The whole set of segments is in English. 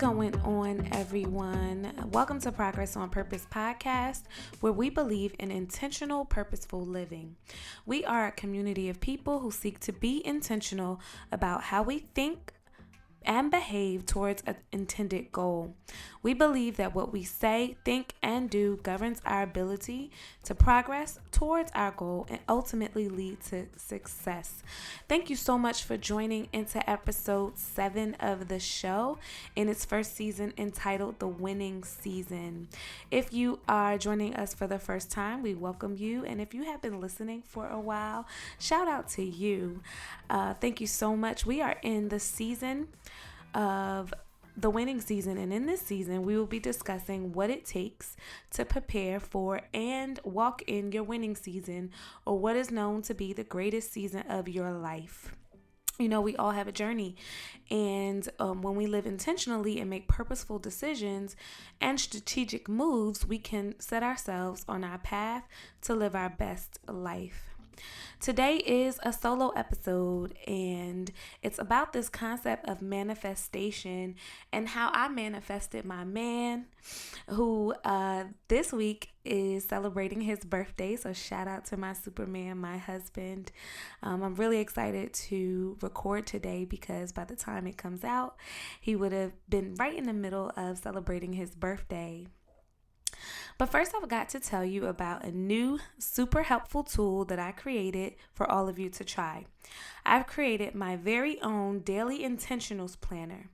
going on, everyone? Welcome to Progress on Purpose podcast, where we believe in intentional, purposeful living. We are a community of people who seek to be intentional about how we think and behave towards an intended goal. We believe that what we say, think, and do governs our ability to progress towards our goal and ultimately lead to success. Thank you so much for joining into episode 7 of the show in its first season entitled The Winning Season. If you are joining us for the first time, we welcome you. And if you have been listening for a while, shout out to you. Thank you so much. We are in the season of the winning season, and in this season we will be discussing what it takes to prepare for and walk in your winning season, or what is known to be the greatest season of your life. You know, we all have a journey, and when we live intentionally and make purposeful decisions and strategic moves, we can set ourselves on our path to live our best life. Today is a solo episode, and it's about this concept of manifestation and how I manifested my man, who this week is celebrating his birthday. So shout out to my Superman, my husband. I'm really excited to record today because by the time it comes out, he would have been right in the middle of celebrating his birthday. But first, I've got to tell you about a new super helpful tool that I created for all of you to try. I've created my very own daily intentionals planner.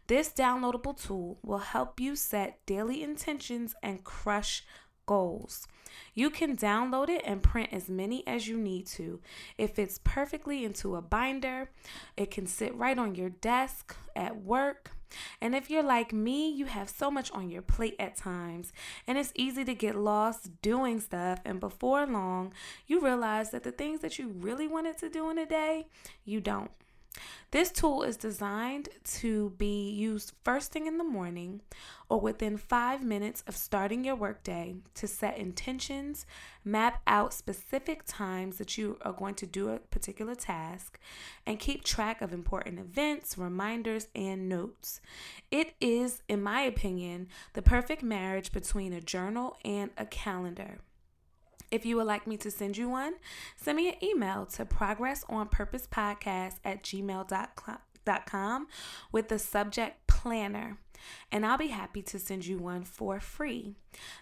This downloadable tool will help you set daily intentions and crush goals. You can download it and print as many as you need to. It fits perfectly into a binder. It can sit right on your desk at work. And if you're like me, you have so much on your plate at times, and it's easy to get lost doing stuff, and before long, you realize that the things that you really wanted to do in a day, you don't. This tool is designed to be used first thing in the morning or within 5 minutes of starting your workday to set intentions, map out specific times that you are going to do a particular task, and keep track of important events, reminders, and notes. It is, in my opinion, the perfect marriage between a journal and a calendar. If you would like me to send you one, send me an email to progressonpurposepodcast@gmail.com with the subject planner, and I'll be happy to send you one for free.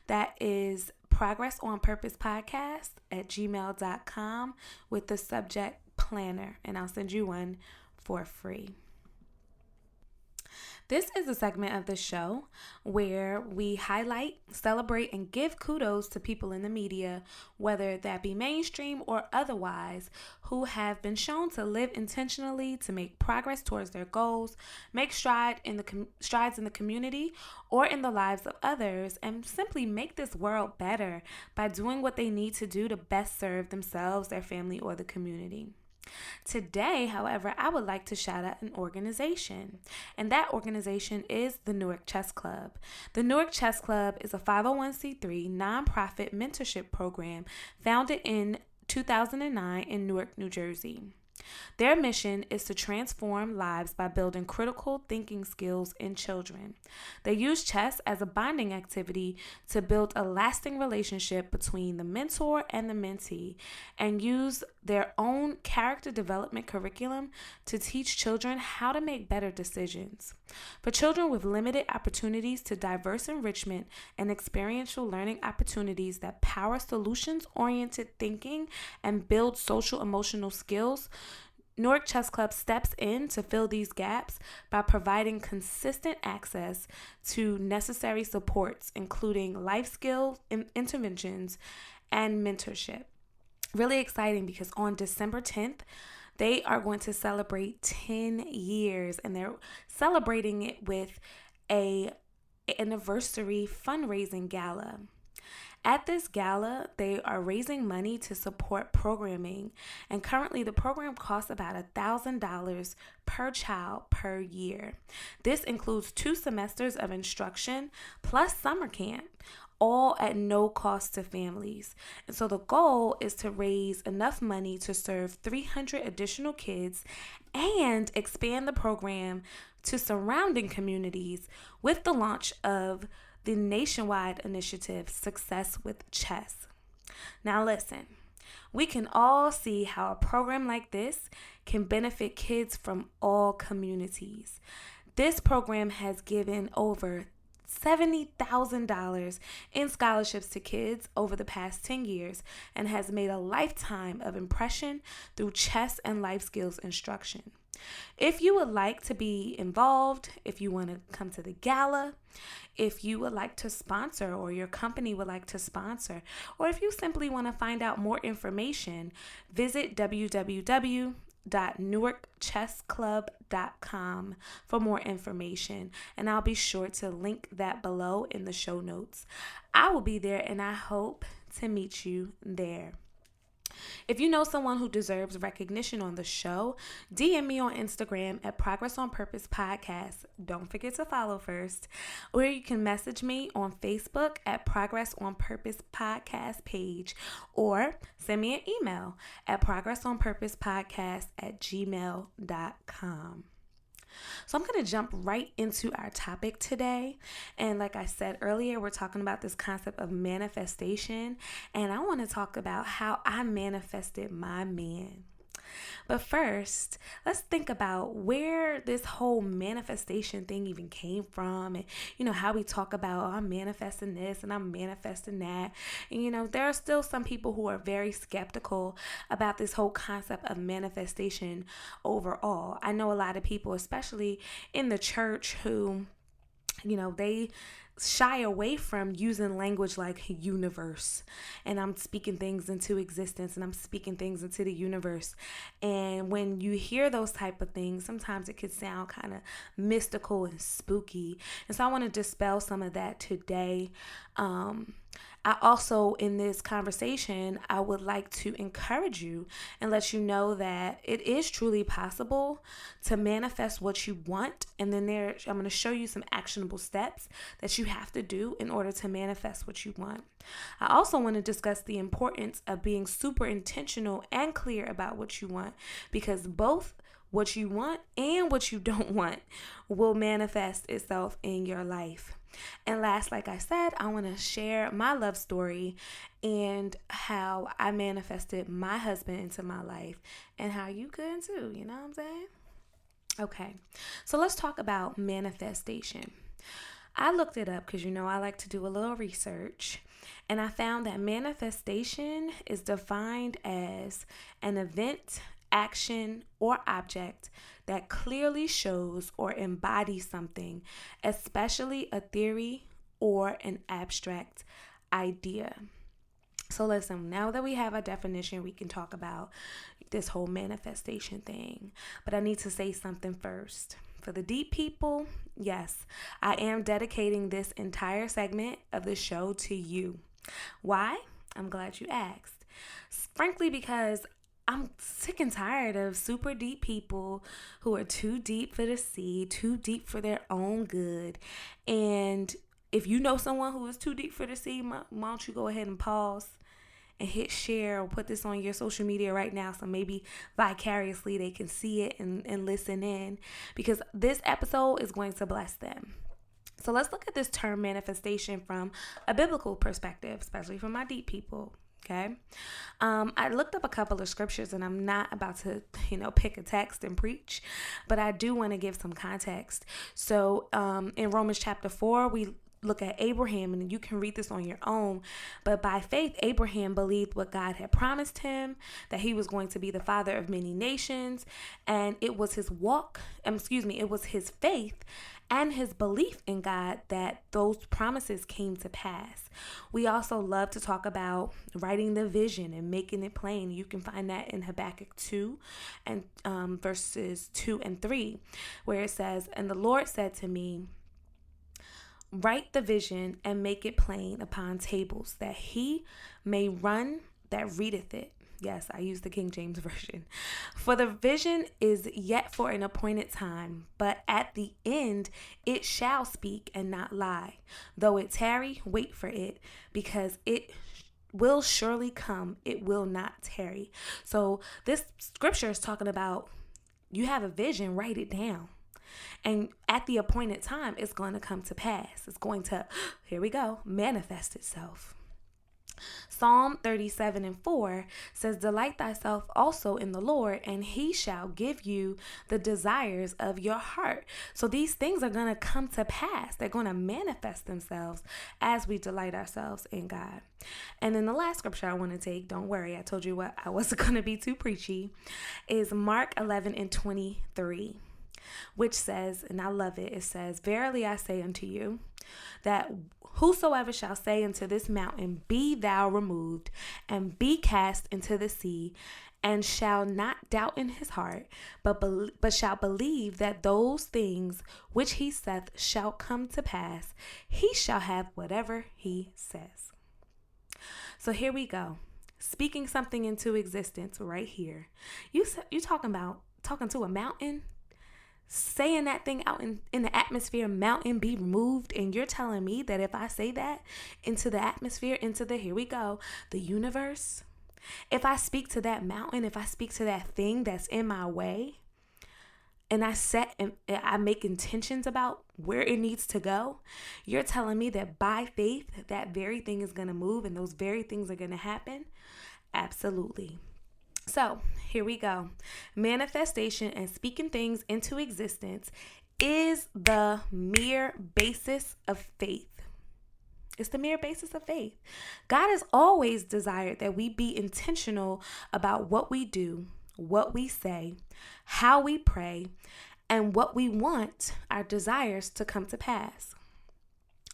That is progressonpurposepodcast@gmail.com with the subject planner, and I'll send you one for free. This is a segment of the show where we highlight, celebrate, and give kudos to people in the media, whether that be mainstream or otherwise, who have been shown to live intentionally to make progress towards their goals, make strides in the community or in the lives of others, and simply make this world better by doing what they need to do to best serve themselves, their family, or the community. Today, however, I would like to shout out an organization, and that organization is the Newark Chess Club. The Newark Chess Club is a 501c3 nonprofit mentorship program founded in 2009 in Newark, New Jersey. Their mission is to transform lives by building critical thinking skills in children. They use chess as a bonding activity to build a lasting relationship between the mentor and the mentee, and use their own character development curriculum to teach children how to make better decisions. For children with limited opportunities to diverse enrichment and experiential learning opportunities that power solutions-oriented thinking and build social-emotional skills, Newark Chess Club steps in to fill these gaps by providing consistent access to necessary supports, including life skill interventions and mentorship. Really exciting because on December 10th, they are going to celebrate 10 years, and they're celebrating it with an anniversary fundraising gala. At this gala, they are raising money to support programming, and currently the program costs about $1,000 per child per year. This includes 2 semesters of instruction plus summer camp, all at no cost to families. And so the goal is to raise enough money to serve 300 additional kids and expand the program to surrounding communities with the launch of the nationwide initiative Success with Chess. Now listen, we can all see how a program like this can benefit kids from all communities. This program has given over $70,000 in scholarships to kids over the past 10 years and has made a lifetime of impression through chess and life skills instruction. If you would like to be involved, if you want to come to the gala, if you would like to sponsor or your company would like to sponsor, or if you simply want to find out more information, visit www.newarkchessclub.com for more information, and I'll be sure to link that below in the show notes. I will be there and I hope to meet you there. If you know someone who deserves recognition on the show, DM me on Instagram at Progress on Purpose Podcast. Don't forget to follow first. Or you can message me on Facebook at Progress on Purpose Podcast page, or send me an email at progressonpurposepodcast@gmail.com. So I'm going to jump right into our topic today. And like I said earlier, we're talking about this concept of manifestation. And I want to talk about how I manifested my man. But first, let's think about where this whole manifestation thing even came from. And, how we talk about, I'm manifesting this and I'm manifesting that. And, there are still some people who are very skeptical about this whole concept of manifestation overall. I know a lot of people, especially in the church, who, they shy away from using language like universe, and I'm speaking things into existence, and I'm speaking things into the universe. And when you hear those type of things, sometimes it could sound kind of mystical and spooky. And so I want to dispel some of that today. I also, in this conversation, I would like to encourage you and let you know that it is truly possible to manifest what you want. And then I'm going to show you some actionable steps that you have to do in order to manifest what you want. I also want to discuss the importance of being super intentional and clear about what you want, because both what you want and what you don't want will manifest itself in your life. And last, like I said, I want to share my love story and how I manifested my husband into my life, and how you could too, you know what I'm saying? Okay, so let's talk about manifestation. I looked it up because, I like to do a little research, and I found that manifestation is defined as an event, action, or object that clearly shows or embodies something, especially a theory or an abstract idea. So listen, now that we have a definition, we can talk about this whole manifestation thing. But I need to say something first. For the deep people, yes, I am dedicating this entire segment of the show to you. Why? I'm glad you asked. Frankly, because I'm sick and tired of super deep people who are too deep for the sea, too deep for their own good. And if you know someone who is too deep for the sea, why don't you go ahead and pause and hit share, or put this on your social media right now, so maybe vicariously they can see it and listen in, because this episode is going to bless them. So let's look at this term manifestation from a biblical perspective, especially for my deep people. Okay. I looked up a couple of scriptures, and I'm not about to, pick a text and preach, but I do want to give some context. So, in Romans chapter 4, we look at Abraham, and you can read this on your own. But by faith, Abraham believed what God had promised him, that he was going to be the father of many nations. And it was his faith and his belief in God that those promises came to pass. We also love to talk about writing the vision and making it plain. You can find that in Habakkuk 2 and verses 2 and 3, where it says, "And the Lord said to me, write the vision and make it plain upon tables, that he may run that readeth it." Yes, I use the King James Version. "For the vision is yet for an appointed time, but at the end it shall speak and not lie. Though it tarry, wait for it, because it will surely come, it will not tarry." So this scripture is talking about, you have a vision, write it down. And at the appointed time, it's going to come to pass. It's going to, here we go, manifest itself. Psalm 37:4 says, delight thyself also in the Lord, and he shall give you the desires of your heart. So these things are going to come to pass. They're going to manifest themselves as we delight ourselves in God. And then the last scripture I want to take, don't worry, I told you what, I wasn't going to be too preachy, is Mark 11:23. Which says, and I love it, it says, verily I say unto you, that whosoever shall say unto this mountain, be thou removed, and be cast into the sea, and shall not doubt in his heart, but shall believe that those things which he saith shall come to pass, he shall have whatever he says. So here we go. Speaking something into existence right here. You talking to a mountain? Saying that thing out in the atmosphere, mountain be removed, and you're telling me that if I say that into the atmosphere, into the, here we go, the universe, if I speak to that mountain, if I speak to that thing that's in my way, and I make intentions about where it needs to go, you're telling me that by faith, that very thing is going to move and those very things are going to happen? Absolutely. So here we go. Manifestation and speaking things into existence is the mere basis of faith. It's the mere basis of faith. God has always desired that we be intentional about what we do, what we say, how we pray, and what we want our desires to come to pass.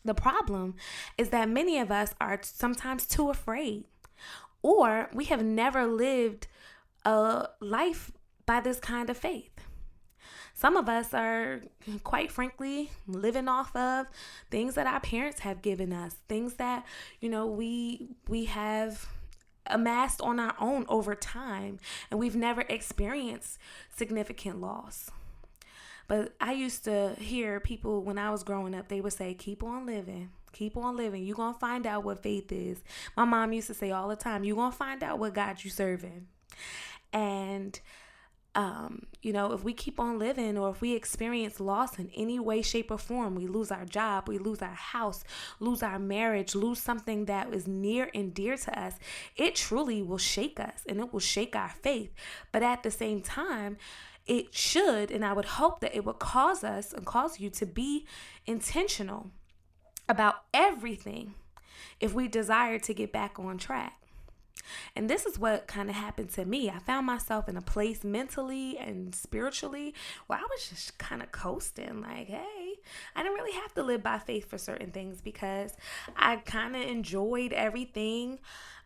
The problem is that many of us are sometimes too afraid, or we have never lived a life by this kind of faith. Some of us are, quite frankly, living off of things that our parents have given us, things that, we have amassed on our own over time, and we've never experienced significant loss. But I used to hear people when I was growing up, they would say, keep on living. Keep on living. You're going to find out what faith is. My mom used to say all the time, you're going to find out what God you serving. And, if we keep on living, or if we experience loss in any way, shape, or form, we lose our job, we lose our house, lose our marriage, lose something that is near and dear to us, it truly will shake us and it will shake our faith. But at the same time, it should, and I would hope that it would cause us and cause you to be intentional about everything if we desire to get back on track. And this is what kind of happened to me. I found myself in a place mentally and spiritually where I was just kind of coasting, like, hey, I didn't really have to live by faith for certain things because I kind of enjoyed everything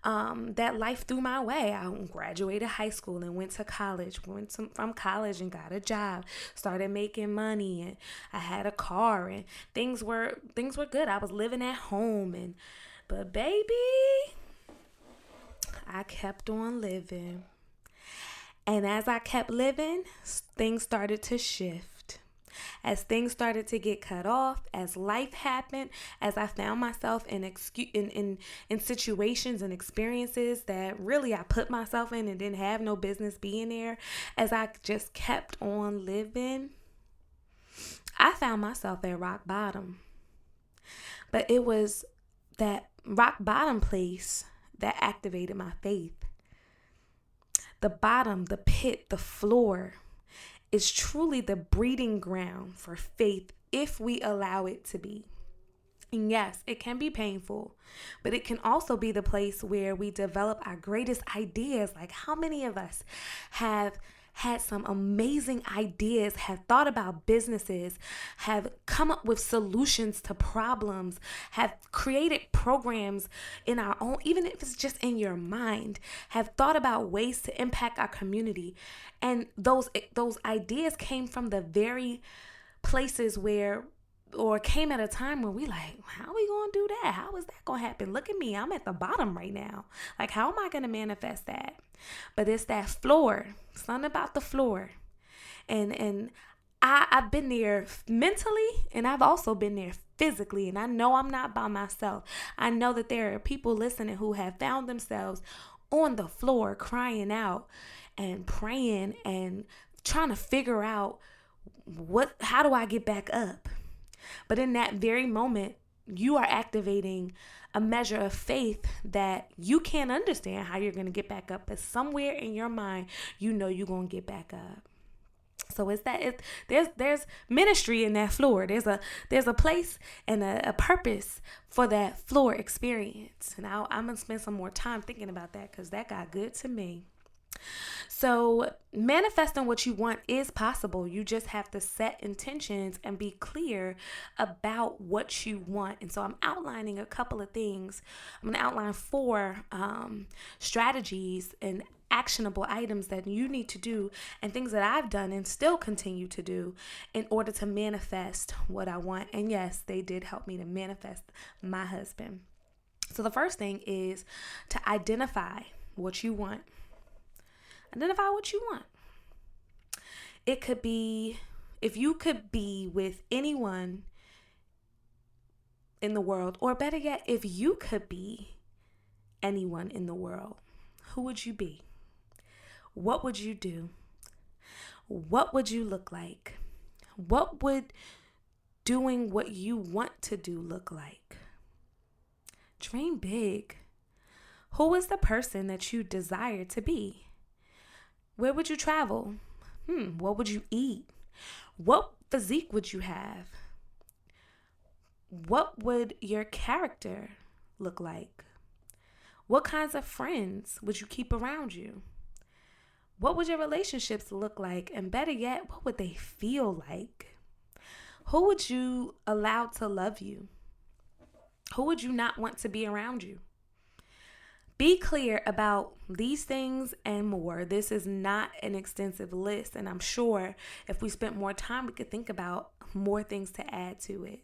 that life threw my way. I graduated high school and went to college, from college and got a job, started making money, and I had a car, and things were good. I was living at home, but baby, I kept on living. And as I kept living, things started to shift. As things started to get cut off, as life happened, as I found myself in situations and experiences that really I put myself in and didn't have no business being there, as I just kept on living, I found myself at rock bottom. But it was that rock bottom place that activated my faith. The bottom, the pit, the floor is truly the breeding ground for faith if we allow it to be. And yes, it can be painful, but it can also be the place where we develop our greatest ideas. Like, how many of us have had some amazing ideas, have thought about businesses, have come up with solutions to problems, have created programs in our own, even if it's just in your mind, have thought about ways to impact our community. And those ideas came from the very places or came at a time where we like, how are we going to do that? How is that going to happen? Look at me. I'm at the bottom right now. Like, how am I going to manifest that? But it's that floor. Something about the floor. And I've been there mentally, and I've also been there physically. And I know I'm not by myself. I know that there are people listening who have found themselves on the floor crying out and praying and trying to figure out How do I get back up? But in that very moment, you are activating a measure of faith that you can't understand how you're going to get back up, but somewhere in your mind, you know you're going to get back up. So there's ministry in that floor. There's a place and a purpose for that floor experience. And I'm gonna spend some more time thinking about that because that got good to me. So manifesting what you want is possible. You just have to set intentions and be clear about what you want. And so I'm outlining a couple of things. I'm going to outline 4 strategies and actionable items that you need to do and things that I've done and still continue to do in order to manifest what I want. And yes, they did help me to manifest my husband. So the first thing is to identify what you want. Identify what you want. It could be, if you could be with anyone in the world, or better yet, if you could be anyone in the world, who would you be? What would you do? What would you look like? What would doing what you want to do look like? Dream big. Who is the person that you desire to be? Where would you travel? What would you eat? What physique would you have? What would your character look like? What kinds of friends would you keep around you? What would your relationships look like? And better yet, what would they feel like? Who would you allow to love you? Who would you not want to be around you? Be clear about these things and more. This is not an extensive list, and I'm sure if we spent more time, we could think about more things to add to it.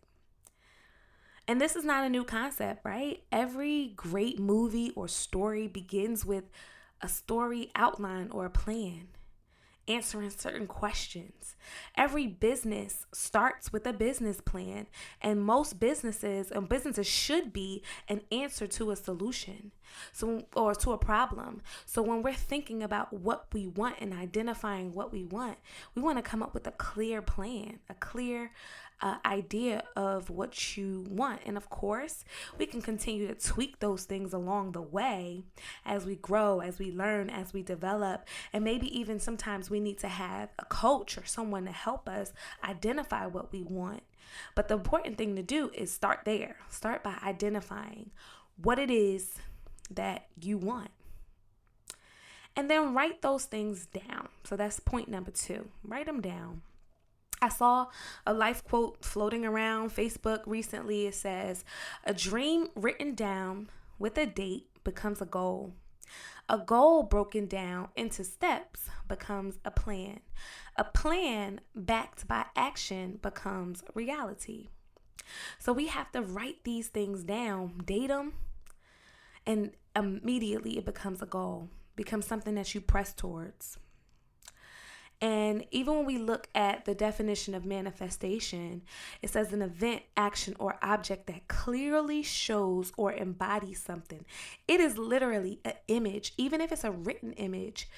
And this is not a new concept, right? Every great movie or story begins with a story outline or a plan, answering certain questions. Every business starts with a business plan, and most businesses should be an answer to a solution, or to a problem. So when we're thinking about what we want and identifying what we want to come up with a clear plan, a clear idea of what you want. And of course, we can continue to tweak those things along the way as we grow, as we learn, as we develop. And maybe even sometimes we need to have a coach or someone to help us identify what we want. But the important thing to do is start there. Start by identifying what it is that you want. And then write those things down. So that's point number 2. Write them down. I saw a life quote floating around Facebook recently. It says, "A dream written down with a date becomes a goal. A goal broken down into steps becomes a plan. A plan backed by action becomes reality." So we have to write these things down, date them, and immediately it becomes a goal, becomes something that you press towards. And even when we look at the definition of manifestation, it says an event, action, or object that clearly shows or embodies something. It is literally an image, even if it's a written image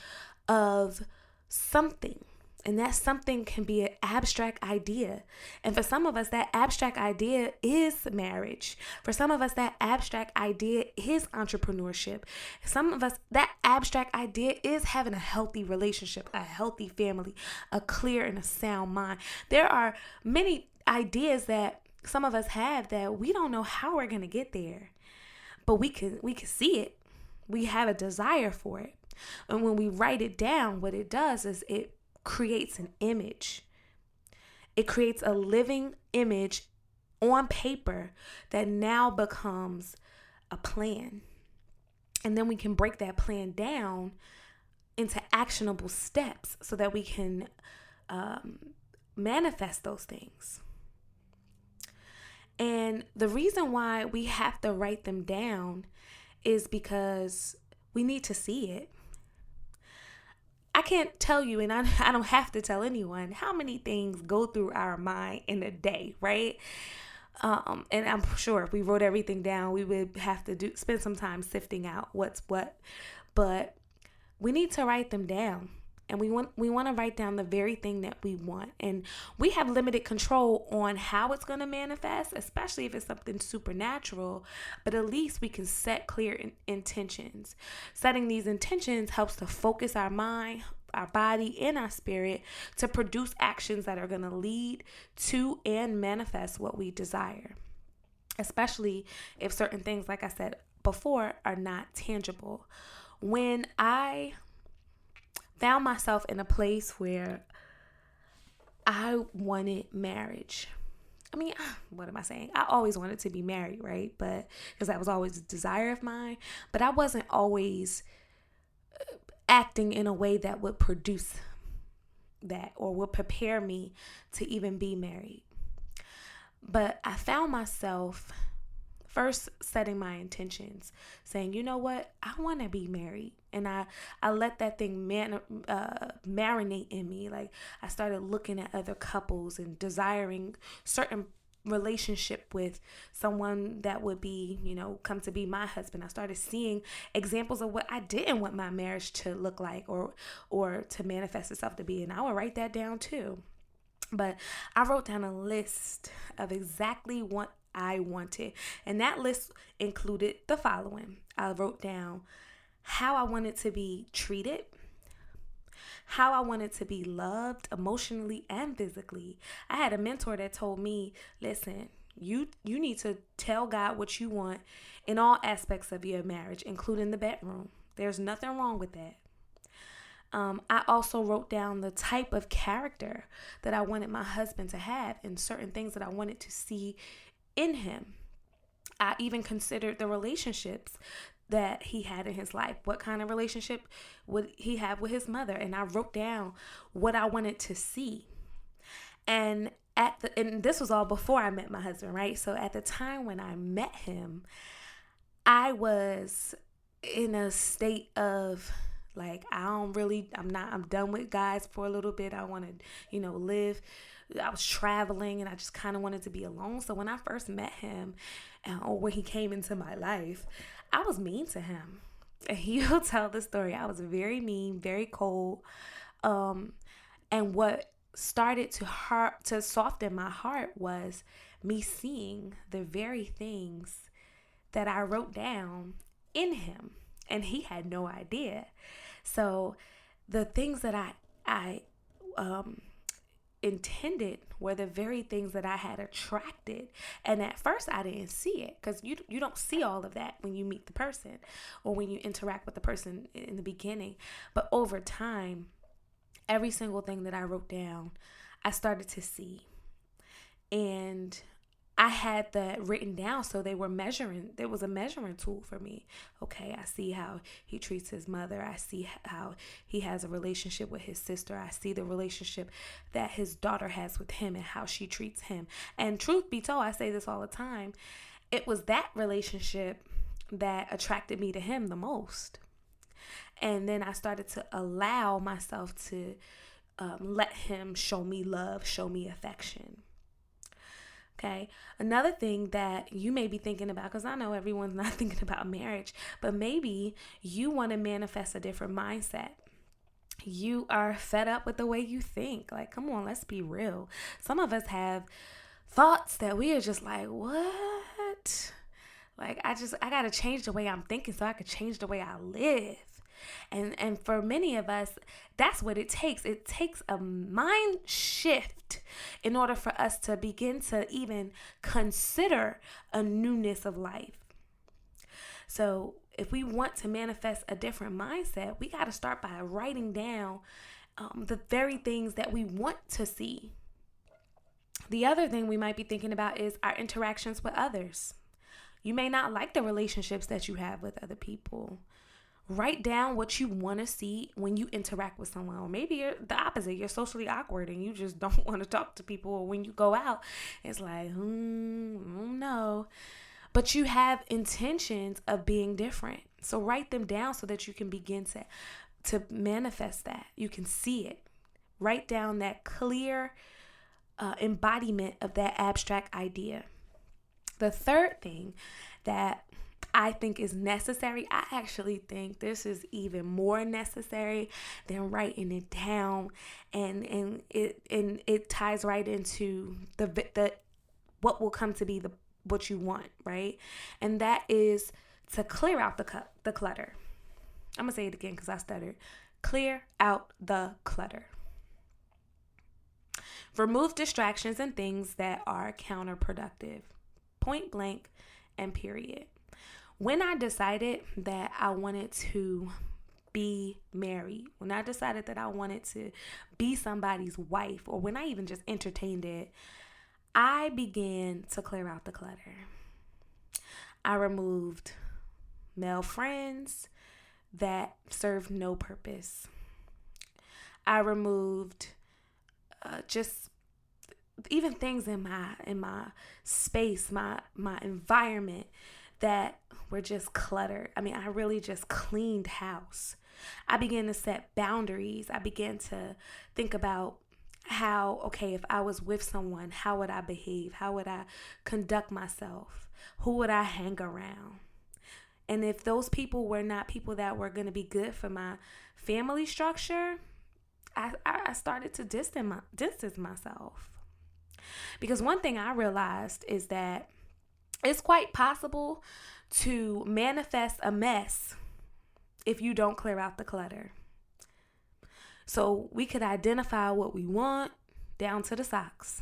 of something. And that something can be an abstract idea. And for some of us, that abstract idea is marriage. For some of us, that abstract idea is entrepreneurship. Some of us, that abstract idea is having a healthy relationship, a healthy family, a clear and a sound mind. There are many ideas that some of us have that we don't know how we're going to get there. But we can see it. We have a desire for it. And when we write it down, what it does is it creates an image. It creates a living image on paper that now becomes a plan. And then we can break that plan down into actionable steps so that we can manifest those things. And the reason why we have to write them down is because we need to see it. I can't tell you, and I don't have to tell anyone how many things go through our mind in a day, right? And I'm sure if we wrote everything down, we would have to spend some time sifting out what's what. But we need to write them down. And we want to write down the very thing that we want. And we have limited control on how it's going to manifest, especially if it's something supernatural. But at least we can set clear intentions. Setting these intentions helps to focus our mind, our body, and our spirit to produce actions that are going to lead to and manifest what we desire. Especially if certain things, like I said before, are not tangible. When I found myself in a place where I wanted marriage. I mean, what am I saying? I always wanted to be married, right? But because that was always a desire of mine. But I wasn't always acting in a way that would produce that or would prepare me to even be married. But I found myself first setting my intentions, saying, you know what, I want to be married. And I let that thing marinate in me. Like, I started looking at other couples and desiring certain relationship with someone that would be, come to be my husband. I started seeing examples of what I didn't want my marriage to look like or to manifest itself to be. And I would write that down too. But I wrote down a list of exactly what I wanted. And that list included the following. I wrote down how I wanted to be treated, how I wanted to be loved emotionally and physically. I had a mentor that told me, listen, you need to tell God what you want in all aspects of your marriage, including the bedroom. There's nothing wrong with that. I also wrote down the type of character that I wanted my husband to have and certain things that I wanted to see in him. I even considered the relationships that he had in his life. What kind of relationship would he have with his mother? And I wrote down what I wanted to see. And this was all before I met my husband, right? So at the time when I met him, I was in a state of like, I'm done with guys for a little bit. I want to, live. I was traveling and I just kind of wanted to be alone. So when I first met him or when he came into my life, I was mean to him. And he'll tell the story. I was very mean, very cold. And what started to soften my heart was me seeing the very things that I wrote down in him. And he had no idea. So the things that I intended were the very things that I had attracted. And at first I didn't see it because you don't see all of that when you meet the person or when you interact with the person in the beginning. But over time, every single thing that I wrote down, I started to see. And I had that written down, so they were measuring. There was a measuring tool for me. Okay, I see how he treats his mother. I see how he has a relationship with his sister. I see the relationship that his daughter has with him and how she treats him. And truth be told, I say this all the time, it was that relationship that attracted me to him the most. And then I started to allow myself to let him show me love, show me affection. Okay. Another thing that you may be thinking about, because I know everyone's not thinking about marriage, but maybe you want to manifest a different mindset. You are fed up with the way you think. Like, come on, let's be real. Some of us have thoughts that we are just like, what? Like, I got to change the way I'm thinking so I could change the way I live. And for many of us, that's what it takes. It takes a mind shift in order for us to begin to even consider a newness of life. So if we want to manifest a different mindset, we got to start by writing down the very things that we want to see. The other thing we might be thinking about is our interactions with others. You may not like the relationships that you have with other people. Write down what you want to see when you interact with someone. Or maybe you're the opposite. You're socially awkward and you just don't want to talk to people. Or when you go out, it's like, no. But you have intentions of being different. So write them down so that you can begin to manifest that. You can see it. Write down that clear embodiment of that abstract idea. The third thing that I think is necessary. I actually think this is even more necessary than writing it down, and it ties right into the what will come to be what you want, right? And that is to clear out the clutter. I'm gonna say it again because I stuttered. Clear out the clutter. Remove distractions and things that are counterproductive. Point blank and period. When I decided that I wanted to be married, when I decided that I wanted to be somebody's wife, or when I even just entertained it, I began to clear out the clutter. I removed male friends that served no purpose. I removed just even things in my space, my environment that were just cluttered. I mean, I really just cleaned house. I began to set boundaries. I began to think about how, okay, if I was with someone, how would I behave? How would I conduct myself? Who would I hang around? And if those people were not people that were going to be good for my family structure, I started to distance myself. Because one thing I realized is that it's quite possible to manifest a mess if you don't clear out the clutter. So we could identify what we want down to the socks,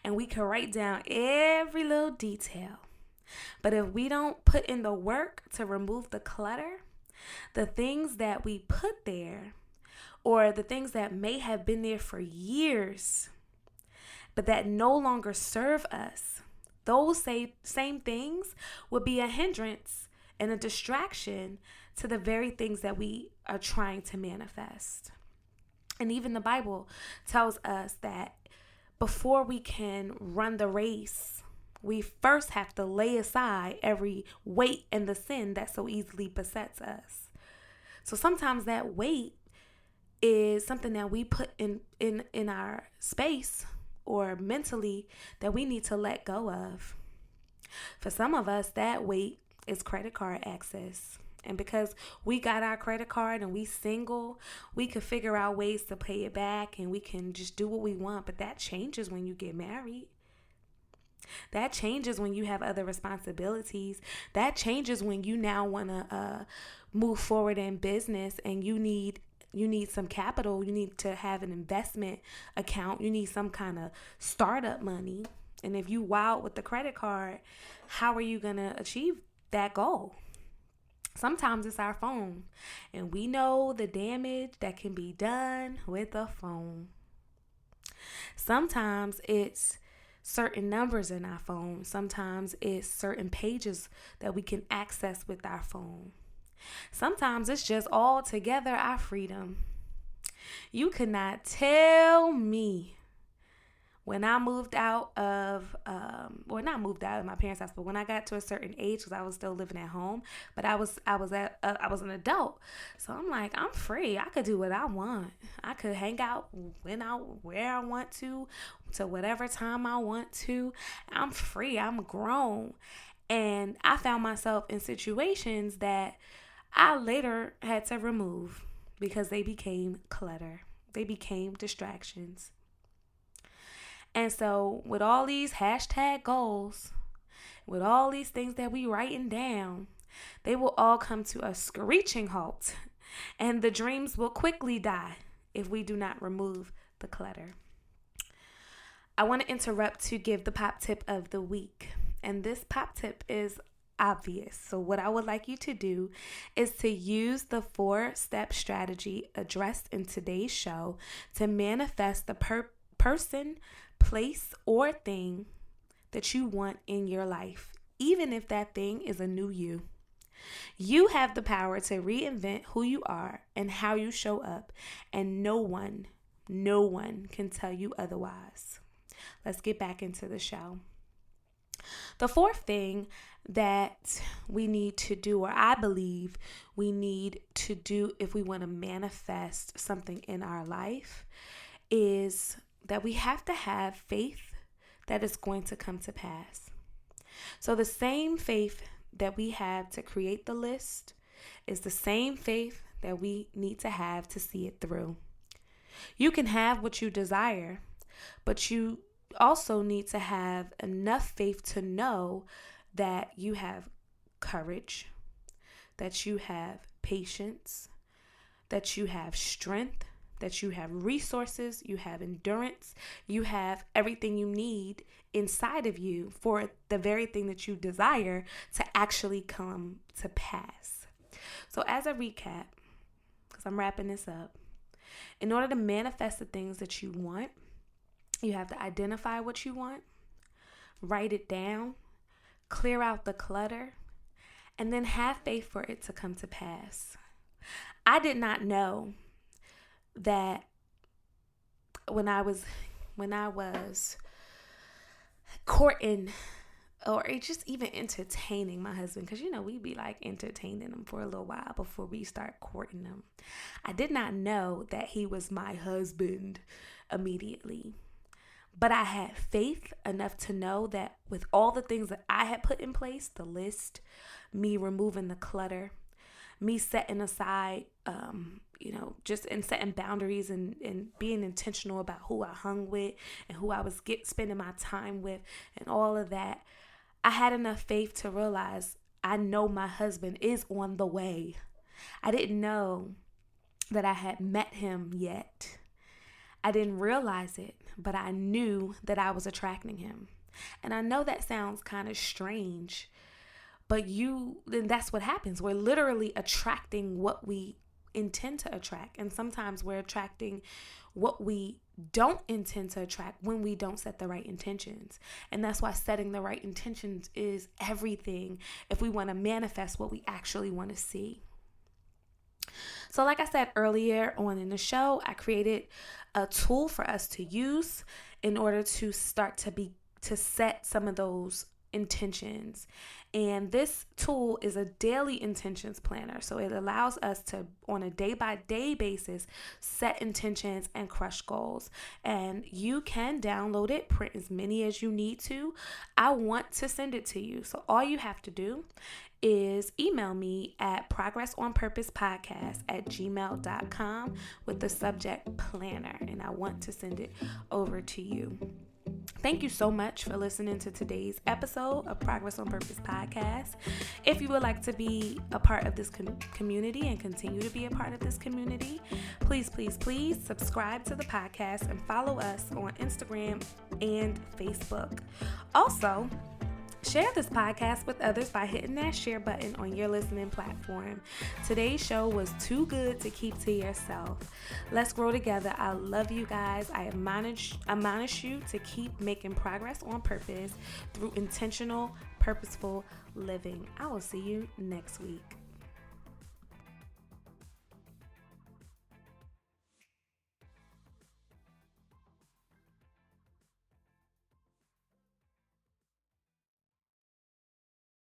and we could write down every little detail. But if we don't put in the work to remove the clutter, the things that we put there, or the things that may have been there for years, but that no longer serve us, those same things would be a hindrance and a distraction to the very things that we are trying to manifest. And even the Bible tells us that before we can run the race, we first have to lay aside every weight and the sin that so easily besets us. So sometimes that weight is something that we put in our space or mentally that we need to let go of. For some of us, that weight is credit card access. And because we got our credit card and we single, we could figure out ways to pay it back and we can just do what we want. But that changes when you get married. That changes when you have other responsibilities. That changes when you now want to move forward in business and you need some capital. You need to have an investment account. You need some kind of startup money. And if you wild with the credit card, how are you going to achieve that goal? Sometimes it's our phone, and we know the damage that can be done with a phone. Sometimes it's certain numbers in our phone. Sometimes it's certain pages that we can access with our phone. Sometimes it's just altogether our freedom. You could not tell me when I moved out of, not moved out of my parents' house, but when I got to a certain age, because I was still living at home, but I was an adult, so I'm like, I'm free. I could do what I want. I could hang out where I want to whatever time I want to. I'm free. I'm grown, and I found myself in situations that I later had to remove because they became clutter. They became distractions. And so with all these hashtag goals, with all these things that we writing down, they will all come to a screeching halt. And the dreams will quickly die if we do not remove the clutter. I want to interrupt to give the pop tip of the week. And this pop tip is obvious. So what I would like you to do is to use the 4-step strategy addressed in today's show to manifest the person, place, or thing that you want in your life, even if that thing is a new you. You have the power to reinvent who you are and how you show up, and no one can tell you otherwise. Let's get back into the show. The fourth thing that we need to do, or I believe we need to do if we want to manifest something in our life, is that we have to have faith that is going to come to pass. So the same faith that we have to create the list is the same faith that we need to have to see it through. You can have what you desire, but you also need to have enough faith to know that you have courage, that you have patience, that you have strength, that you have resources, you have endurance, you have everything you need inside of you for the very thing that you desire to actually come to pass. So as a recap, because I'm wrapping this up, in order to manifest the things that you want, you have to identify what you want, write it down, clear out the clutter, and then have faith for it to come to pass. I did not know that when I was courting or just even entertaining my husband, because we be like entertaining him for a little while before we start courting him. I did not know that he was my husband immediately. But I had faith enough to know that with all the things that I had put in place, the list, me removing the clutter, me setting aside, just in setting boundaries and being intentional about who I hung with and who I was spending my time with and all of that, I had enough faith to realize I know my husband is on the way. I didn't know that I had met him yet. I didn't realize it, but I knew that I was attracting him. And I know that sounds kind of strange, but then that's what happens. We're literally attracting what we intend to attract. And sometimes we're attracting what we don't intend to attract when we don't set the right intentions. And that's why setting the right intentions is everything if we want to manifest what we actually want to see. So like I said earlier on in the show, I created a tool for us to use in order to start to set some of those intentions. And this tool is a daily intentions planner. So it allows us to, on a day-by-day basis, set intentions and crush goals. And you can download it, print as many as you need to. I want to send it to you. So all you have to do is email me at progressonpurposepodcast@gmail.com with the subject planner, and I want to send it over to you. Thank you so much for listening to today's episode of Progress on Purpose Podcast. If you would like to be a part of this community and continue to be a part of this community, please subscribe to the podcast and follow us on Instagram and Facebook. Also, share this podcast with others by hitting that share button on your listening platform. Today's show was too good to keep to yourself. Let's grow together. I love you guys. I admonish you to keep making progress on purpose through intentional, purposeful living. I will see you next week.